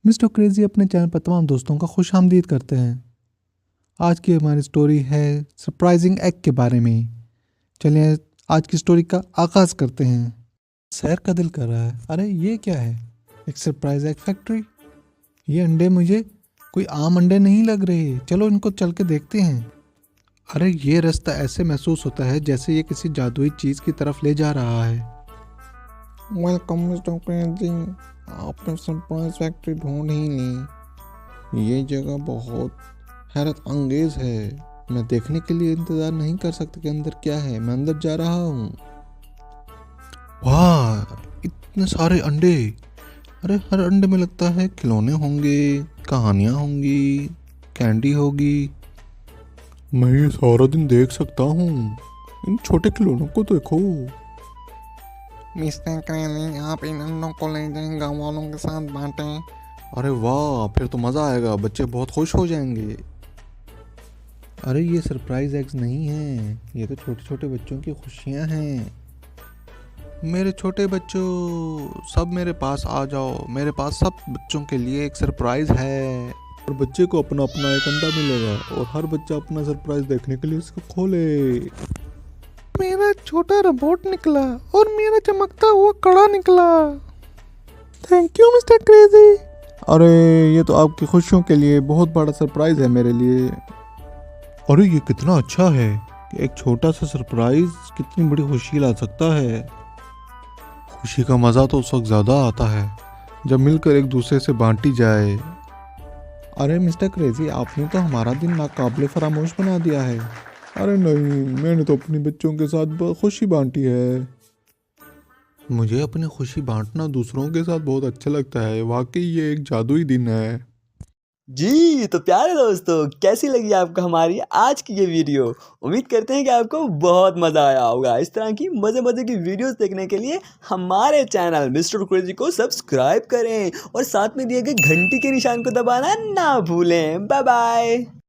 Mister crazy अपने channel पर तमाम दोस्तों का खुशामदीद करते हैं। आज की हमारी स्टोरी है सरप्राइजिंग एग के बारे में। चलिए आज की स्टोरी का आगाज करते हैं। सैर का दिल कर रहा है। अरे ये क्या है? एक सरप्राइज एग फैक्ट्री। ये अंडे मुझे कोई आम अंडे नहीं लग रहे। चलो इनको चल के देखते हैं। अरे ये रास्ता ऐसे महसूस होता है जैसे ये किसी जादुई चीज की तरफ ले जा रहा है। वेलकम मिस्टर क्रेजी, आपने सरप्राइज फैक्ट्री ढूंढ ही ली। ये जगह बहुत हैरत अंगेज है। मैं देखने के लिए इंतजार नहीं कर सकता कि अंदर क्या है। मैं अंदर जा रहा हूँ। वाह, इतने सारे अंडे। अरे हर अंडे में लगता है खिलौने होंगे, कहानियाँ होंगी, कैंडी होगी। मैं ये सारा दिन देख सकता हूँ। इन छोटे खिलौनों को देखो। मिस्टर क्रेजी, आप इन अंडों को ले जाएं, गाँव वालों के साथ बांटें। अरे वाह, फिर तो मज़ा आएगा। बच्चे बहुत खुश हो जाएंगे। अरे ये सरप्राइज एग्स नहीं हैं, ये तो छोटे छोटे बच्चों की खुशियाँ हैं। मेरे छोटे बच्चों, सब मेरे पास आ जाओ। मेरे पास सब बच्चों के लिए एक सरप्राइज है। और बच्चे को अपना अपना एक अंडा मिलेगा और हर बच्चा अपना सरप्राइज देखने के लिए इसको खोले। मेरा छोटा रोबोट निकला और मेरा चमकता हुआ कड़ा निकला। Thank you mister crazy. अरे ये तो आपकी खुशियों के लिए बहुत बड़ा सरप्राइज है मेरे लिए। अरे ये कितना अच्छा है कि एक छोटा सा सरप्राइज कितनी बड़ी खुशी ला सकता है। खुशी का मज़ा तो उस वक्त ज़्यादा आता है जब मिलकर एक दूसरे से बांटी जाए। अरे मिस्टर क्रेजी, आपने तो हमारा दिन नाकाबिले फरामोश बना दिया है। अरे नहीं, मैंने तो अपने बच्चों के साथ खुशी बांटी है। मुझे अपनी खुशी बांटना दूसरों के साथ बहुत अच्छा लगता है। वाकई ये एक जादुई दिन है। जी तो प्यारे दोस्तों, कैसी लगी आपको हमारी आज की ये वीडियो। उम्मीद करते हैं कि आपको बहुत मज़ा आया होगा। इस तरह की मज़े मज़े की वीडियोस देखने के लिए हमारे चैनल मिस्टर क्रेजी को सब्सक्राइब करें और साथ में दिए गए घंटी के निशान को दबाना ना भूलें। Bye bye.